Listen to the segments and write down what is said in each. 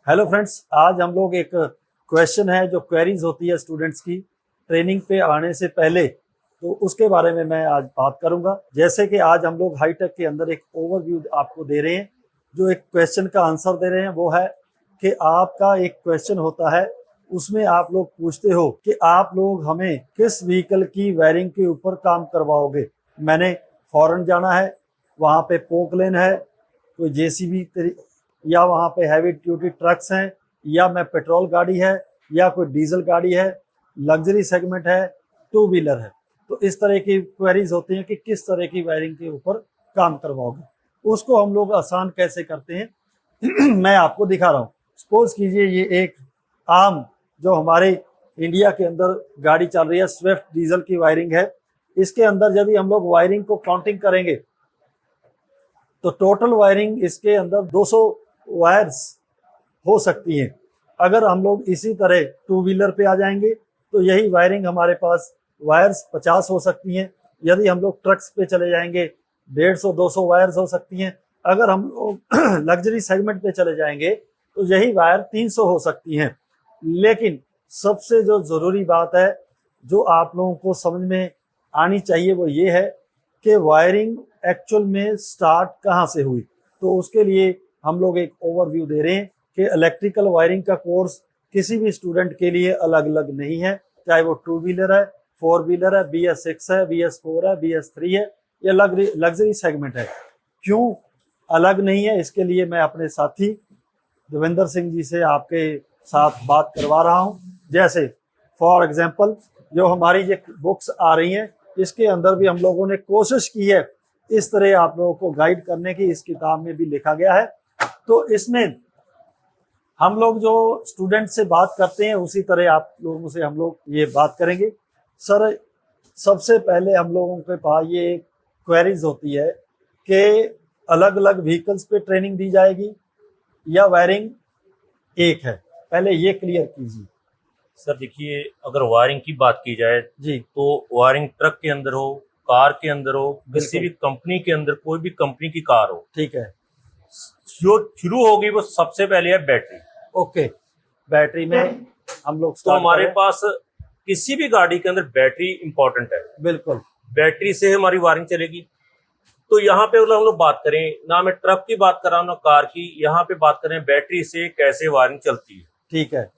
Hello friends, आज हम लोग एक क्वेश्चन है जो क्वेरीज होती है स्टूडेंट्स की ट्रेनिंग पे आने से पहले, तो उसके बारे में मैं आज बात करूंगा। जैसे कि आज हम लोग हाईटेक के अंदर एक ओवरव्यू आपको दे रहे हैं, जो एक क्वेश्चन का आंसर दे रहे हैं। वो है कि आपका एक क्वेश्चन होता है, उसमें आप लोग पूछते हो कि आप लोग हमें किस व्हीकल की वायरिंग के ऊपर काम करवाओगे। मैंने फॉरेन जाना है, वहाँ पे पोकलेन है, कोई जेसीबी या वहाँ पे हैवी ड्यूटी ट्रक्स हैं, या मैं पेट्रोल गाड़ी है, या कोई डीजल गाड़ी है, लग्जरी सेगमेंट है, टू व्हीलर है। तो इस तरह की क्वेरीज होती हैं कि किस तरह की वायरिंग के ऊपर काम करवाओगे। उसको हम लोग आसान कैसे करते हैं मैं आपको दिखा रहा हूँ। सपोज कीजिए ये एक आम जो हमारे इंडिया के अंदर गाड़ी चल रही है, स्विफ्ट डीजल की वायरिंग है। इसके अंदर यदि हम लोग वायरिंग को काउंटिंग करेंगे तो टोटल वायरिंग इसके अंदर 200 वायर्स हो सकती हैं। अगर हम लोग इसी तरह टू व्हीलर पे आ जाएंगे तो यही वायरिंग हमारे पास वायर्स 50 हो सकती हैं। यदि हम लोग ट्रक्स पे चले जाएंगे 150-200 वायर्स हो सकती हैं। अगर हम लोग लग्जरी सेगमेंट पे चले जाएंगे तो यही वायर 300 हो सकती हैं। लेकिन सबसे जो जरूरी बात है, जो आप लोगों को समझ में आनी चाहिए, वो ये है कि वायरिंग एक्चुअल में स्टार्ट कहाँ से हुई। तो उसके लिए हम लोग एक ओवरव्यू दे रहे हैं कि इलेक्ट्रिकल वायरिंग का कोर्स किसी भी स्टूडेंट के लिए अलग अलग नहीं है, चाहे वो टू व्हीलर है, फोर व्हीलर है, BS6 है, BS4 है, BS3 है, या लग्जरी सेगमेंट है। क्यों अलग नहीं है, इसके लिए मैं अपने साथी देवेंद्र सिंह जी से आपके साथ बात करवा रहा हूं। जैसे फॉर एग्जाम्पल जो हमारी ये बुक्स आ रही हैं, इसके अंदर भी हम लोगों ने कोशिश की है इस तरह आप लोगों को गाइड करने की। इस किताब में भी लिखा गया है। तो इसमें हम लोग जो स्टूडेंट से बात करते हैं उसी तरह आप लोगों से हम लोग ये बात करेंगे। सर, सबसे पहले हम लोगों के पास ये क्वेरीज होती है कि अलग अलग व्हीकल्स पे ट्रेनिंग दी जाएगी या वायरिंग एक है। पहले ये क्लियर कीजिए। सर देखिए, अगर वायरिंग की बात की जाए जी, तो वायरिंग ट्रक के अंदर हो, कार के अंदर हो, किसी भी कंपनी के अंदर, कोई भी कंपनी की कार हो, ठीक है। जो शुरू होगी वो सबसे पहले है बैटरी। ओके, बैटरी में हम लोग तो हमारे पास किसी भी गाड़ी के अंदर बैटरी इंपॉर्टेंट है। बिल्कुल, बैटरी से हमारी वायरिंग चलेगी। तो यहाँ पे हम लोग बात करें, ना मैं ट्रक की बात कर रहा हूँ ना कार की, यहाँ पे बात करें बैटरी से कैसे वायरिंग चलती है। ठीक है।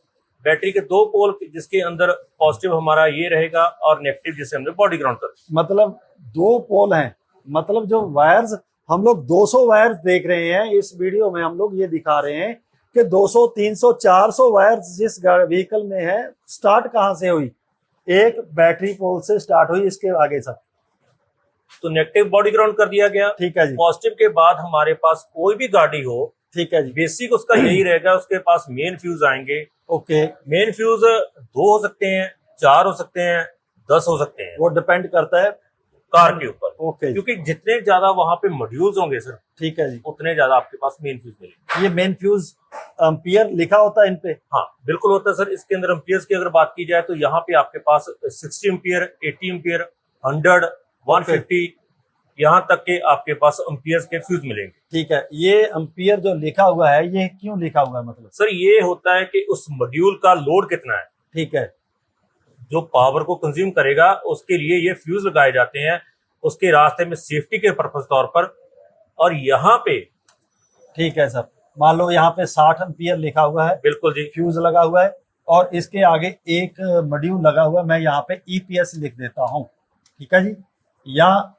बैटरी के दो पोल, जिसके अंदर पॉजिटिव हमारा ये रहेगा और नेगेटिव जिसे हमने बॉडी ग्राउंड कर, मतलब दो पोल हैं। मतलब जो वायर्स हम लोग 200 वायर्स देख रहे हैं इस वीडियो में, हम लोग ये दिखा रहे हैं कि 200, 300, 400 वायर्स जिस व्हीकल में है, स्टार्ट कहाँ से हुई? एक बैटरी पोल से स्टार्ट हुई। इसके आगे सब तो नेगेटिव बॉडी ग्राउंड कर दिया गया। ठीक है जी। पॉजिटिव के बाद हमारे पास कोई भी गाड़ी हो, ठीक है जी, बेसिक उसका यही रहेगा, उसके पास मेन फ्यूज आएंगे। ओके। मेन फ्यूज 2 हो सकते हैं, 4 हो सकते हैं, 10 हो सकते हैं, वो डिपेंड करता है कार के ऊपर। ओके, क्योंकि जितने ज्यादा वहां पे मॉड्यूल्स होंगे सर, ठीक है जी, उतने ज्यादा आपके पास मेन फ्यूज मिलेंगे। ये मेन फ्यूज एम्पियर लिखा होता है इन पे? हाँ बिल्कुल होता है सर। इसके अंदर एम्पियर्स की अगर बात की जाए तो यहाँ पे आपके पास 60 एम्पियर, 80 एम्पियर, 100, 150, यहाँ तक के आपके पास एम्पियर्स के फ्यूज मिलेंगे। ठीक है। ये एम्पियर जो लिखा हुआ है, ये क्यों लिखा हुआ है? मतलब सर ये होता है कि उस मॉड्यूल का लोड कितना है, ठीक है, जो पावर को कंज्यूम करेगा, उसके लिए ये फ्यूज लगाए जाते हैं, उसके रास्ते में सेफ्टी के पर्पस तौर पर। और यहाँ पे ठीक है सर, मान लो यहाँ पे 60 एम्पियर लिखा हुआ है, बिल्कुल जी, फ्यूज लगा हुआ है, और इसके आगे एक मॉड्यूल लगा हुआ है। मैं यहाँ पे EPS लिख देता हूँ, ठीक है जी। या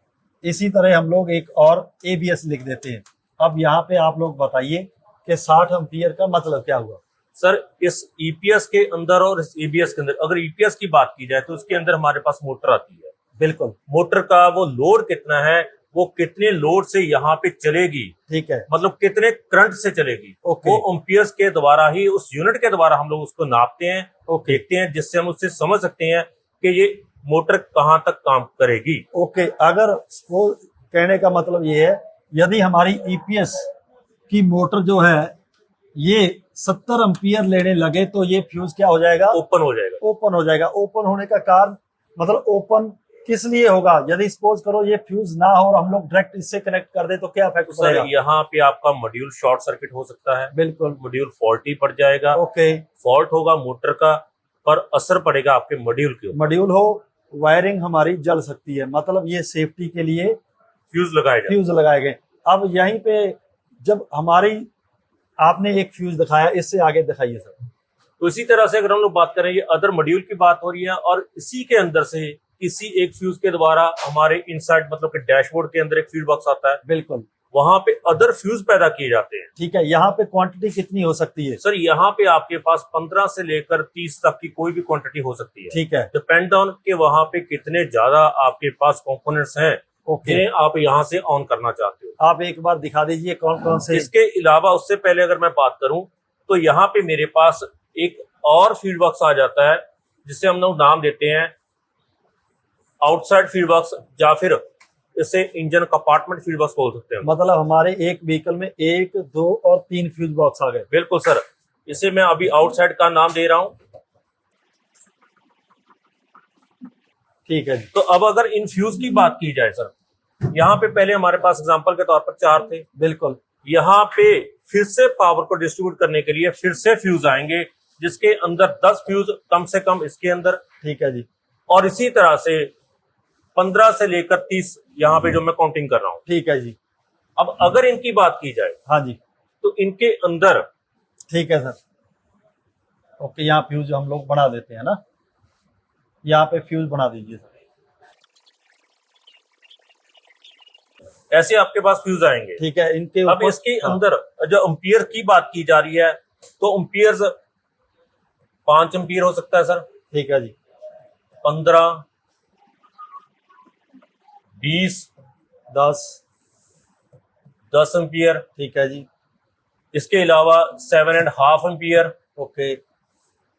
इसी तरह हम लोग एक और ABS लिख देते हैं। अब यहाँ पे आप लोग बताइए कि 60 एम्पियर का मतलब क्या हुआ? सर इस EPS के अंदर और इस ABS के अंदर, अगर EPS की बात की जाए तो उसके अंदर हमारे पास मोटर आती है। बिल्कुल, मोटर का वो लोड कितना है, वो कितने लोड से यहाँ पे चलेगी, ठीक है, मतलब कितने करंट से चलेगी, ओके, वो एम्पियर्स के द्वारा ही, उस यूनिट के द्वारा हम लोग उसको नापते हैं, ओके, देखते हैं, जिससे हम उससे समझ सकते हैं कि ये मोटर कहाँ तक काम करेगी। ओके। अगर वो कहने का मतलब ये है, यदि हमारी EPS की मोटर जो है ये 70 एम्पियर लेने लगे तो ये फ्यूज क्या हो जाएगा? ओपन हो जाएगा। ओपन हो जाएगा। ओपन होने का कारण मतलब ओपन किस लिए होगा? यदि सपोज करो ये फ्यूज ना हो और हम लोग डायरेक्ट इससे कनेक्ट कर दे तो क्या इफेक्ट सर पड़ेगा? यहाँ पे आपका मॉड्यूल शॉर्ट सर्किट हो सकता है, बिल्कुल। मॉड्यूल फॉल्टी पड़ जाएगा, ओके। फॉल्ट होगा मोटर का, पर असर पड़ेगा आपके मॉड्यूल के ऊपर। मॉड्यूल हो, वायरिंग हमारी जल सकती है, मतलब ये सेफ्टी के लिए फ्यूज लगाए जाए। फ्यूज लगाए गए। अब यहीं पे जब हमारी, आपने एक फ्यूज दिखाया, इससे आगे दिखाइए सर। तो इसी तरह से अगर हम लोग बात करें, ये अदर मॉड्यूल की बात हो रही है, और इसी के अंदर से किसी एक फ्यूज के द्वारा हमारे इनसाइड मतलब कि डैशबोर्ड के अंदर एक फ्यूज बॉक्स आता है, बिल्कुल। वहां पे अदर फ्यूज पैदा किए जाते हैं। ठीक है, यहाँ पे क्वांटिटी कितनी हो सकती है? सर यहाँ पे आपके पास 15 से लेकर 30 तक की कोई भी क्वांटिटी हो सकती है। ठीक है। डिपेंड ऑन कि वहां पे कितने ज्यादा आपके पास कंपोनेंट्स हैं ओके। जिन्हें आप यहाँ से ऑन करना चाहते हो। आप एक बार दिखा दीजिए कौन कौन से। इसके अलावा उससे पहले अगर मैं बात करूं तो यहाँ पे मेरे पास एक और फीड बॉक्स आ जाता है, जिसे हम लोग नाम देते हैं आउटसाइड फीड बॉक्स, या फिर इसे इंजन कंपार्टमेंट फीड बॉक्स बोल सकते हैं। मतलब हमारे एक व्हीकल में 1, 2 और 3 फ्यूज बॉक्स आ गए। बिल्कुल सर, इसे मैं अभी आउटसाइड का नाम दे रहा हूं। ठीक है। तो अब अगर इन फ्यूज की बात की जाए सर, यहाँ पे पहले हमारे पास एग्जांपल के तौर पर 4 थे। बिल्कुल। यहाँ पे फिर से पावर को डिस्ट्रीब्यूट करने के लिए फिर से फ्यूज आएंगे, जिसके अंदर 10 फ्यूज कम से कम इसके अंदर। ठीक है जी। और इसी तरह से 15 से लेकर 30 यहाँ पे जो मैं काउंटिंग कर रहा हूँ। ठीक है जी। अब अगर इनकी बात की जाए, हाँ जी, तो इनके अंदर, ठीक है सर। ओके, यहाँ फ्यूज हम लोग बना देते हैं ना, यहाँ पे फ्यूज बना दीजिए सर। ऐसे आपके पास फ्यूज आएंगे। ठीक है। इनके अब ऊपर इसके अंदर जो एम्पियर की बात की जा रही है, तो एम्पियर्स 5 एम्पियर हो सकता है सर, ठीक है जी। 15, 20, 10 एम्पियर। ठीक है जी। इसके अलावा 7.5 एम्पियर। ओके।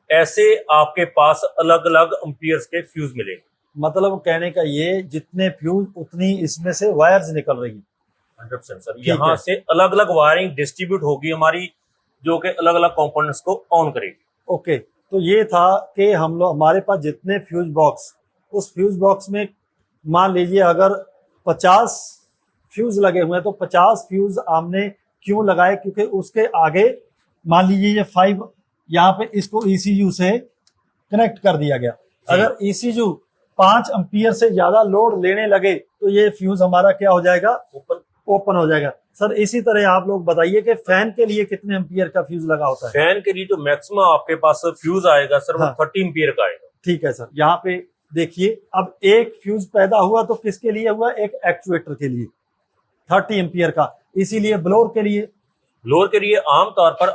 ऐसे आपके पास अलग अलग एम्पियर्स के फ्यूज मिलेंगे। मतलब कहने का ये, जितने फ्यूज उतनी इसमें से वायर्स निकल रही। 100% सर, ठीक यहाँ है। से अलग अलग वायरिंग डिस्ट्रीब्यूट होगी हमारी, जो कि अलग अलग कंपोनेंट्स को ऑन करेगी। ओके, तो ये था कि हम लोग, हमारे पास जितने फ्यूज बॉक्स, उस फ्यूज बॉक्स में मान लीजिए अगर 50 फ्यूज लगे हुए हैं, तो 50 फ्यूज हमने क्यों लगाए? क्योंकि उसके आगे मान लीजिए ये 5, यहाँ पे इसको ECU से कनेक्ट कर दिया गया। अगर ECU 5 एम्पियर से ज्यादा लोड लेने लगे तो ये फ्यूज हमारा क्या हो जाएगा? ओपन हो जाएगा। सर इसी तरह आप लोग बताइए कि फैन के लिए कितने एम्पियर का फ्यूज लगा होता है? फैन के लिए जो मैक्सिमम आपके पास फ्यूज आएगा सर, वो हाँ। 30 एम्पियर का आएगा। ठीक है सर। यहाँ पे देखिए, अब एक फ्यूज पैदा हुआ तो किसके लिए हुआ? एक एक्चुएटर के लिए 30 एम्पियर का। इसीलिए ब्लोअर के लिए, ब्लोअर के लिए आमतौर पर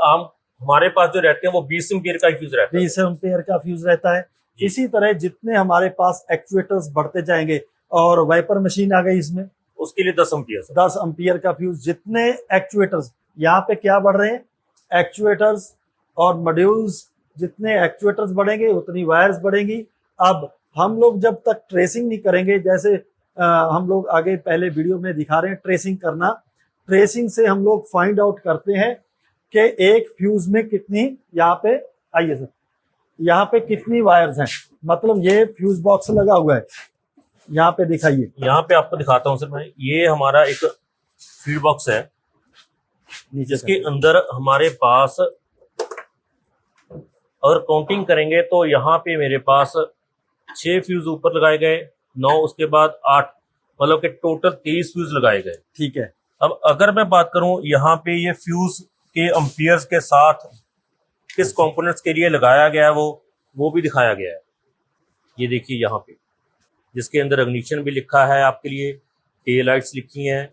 हमारे पास जो रहते हैं वो 20 एम्पियर का ही फ्यूज रहता है। 20 एम्पियर का फ्यूज रहता है। इसी तरह जितने हमारे पास एक्चुएटर्स बढ़ते जाएंगे, और वाइपर मशीन आ गई इसमें, उसके लिए 10 एम्पियर। 10 एम्पियर का फ्यूज। जितने एक्चुएटर्स यहाँ पे क्या बढ़ रहे हैं? एक्चुएटर्स और मॉड्यूल्स। जितने एक्चुएटर्स बढ़ेंगे उतनी वायर्स बढ़ेंगी। अब हम लोग जब तक ट्रेसिंग नहीं करेंगे, जैसे हम लोग आगे पहले वीडियो में दिखा रहे हैं ट्रेसिंग करना, ट्रेसिंग से हम लोग फाइंड आउट करते हैं कि एक फ्यूज में कितनी, यहाँ पे आइए सर, यहाँ पे कितनी वायर्स हैं। मतलब ये फ्यूज बॉक्स लगा हुआ है, यहाँ पे दिखाइए। यहाँ पे आपको दिखाता हूँ सर मैं, ये हमारा एक फीड बॉक्स है, जिसके अंदर हमारे पास अगर काउंटिंग करेंगे तो यहाँ पे मेरे पास 6 फ्यूज ऊपर लगाए गए, 9 उसके बाद 8, मतलब कि टोटल 23 फ्यूज लगाए गए। ठीक है। अब अगर मैं बात करूं यहाँ पे ये फ्यूज के एम्पियर्स के साथ किस कंपोनेंट्स के लिए लगाया गया है, वो भी दिखाया गया है। ये देखिए यहाँ पे, जिसके अंदर इग्निशन भी लिखा है आपके लिए, टेल लाइट्स लिखी हैं,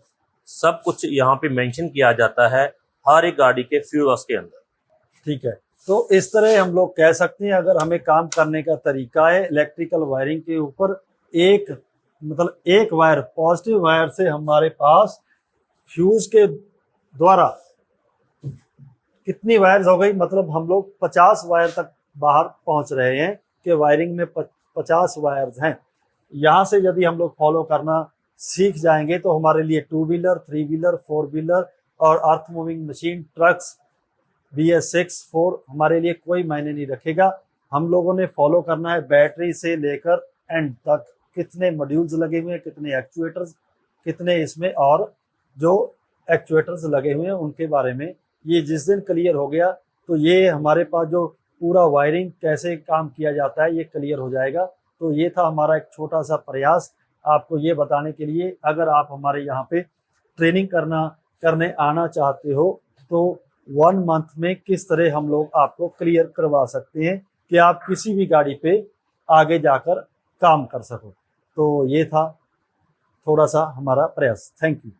सब कुछ यहाँ पे मेंशन किया जाता है हर एक गाड़ी के फ्यूज के अंदर। ठीक है। तो इस तरह हम लोग कह सकते हैं, अगर हमें काम करने का तरीका है इलेक्ट्रिकल वायरिंग के ऊपर, एक वायर, पॉजिटिव वायर से हमारे पास फ्यूज के द्वारा कितनी वायर्स हो गई, मतलब हम लोग 50 वायर तक बाहर पहुंच रहे हैं कि वायरिंग में 50 वायर्स हैं। यहाँ से यदि हम लोग फॉलो करना सीख जाएंगे तो हमारे लिए 2 व्हीलर, 3 व्हीलर, 4 व्हीलर और earth moving machine, trucks, BS6, 4 हमारे लिए कोई मायने नहीं रखेगा। हम लोगों ने फॉलो करना है बैटरी से लेकर एंड तक, कितने मॉड्यूल्स लगे हुए हैं, कितने एक्चुएटर्स, कितने इसमें और जो एक्चुएटर्स लगे हुए हैं उनके बारे में। ये जिस दिन क्लियर हो गया तो ये हमारे पास जो पूरा वायरिंग कैसे काम किया जाता है ये क्लियर हो जाएगा। तो ये था हमारा एक छोटा सा प्रयास आपको ये बताने के लिए। अगर आप हमारे यहाँ पे ट्रेनिंग करने आना चाहते हो तो 1 मंथ में किस तरह हम लोग आपको क्लियर करवा सकते हैं कि आप किसी भी गाड़ी पे आगे जाकर काम कर सको। तो ये था थोड़ा सा हमारा प्रयास। Thank you.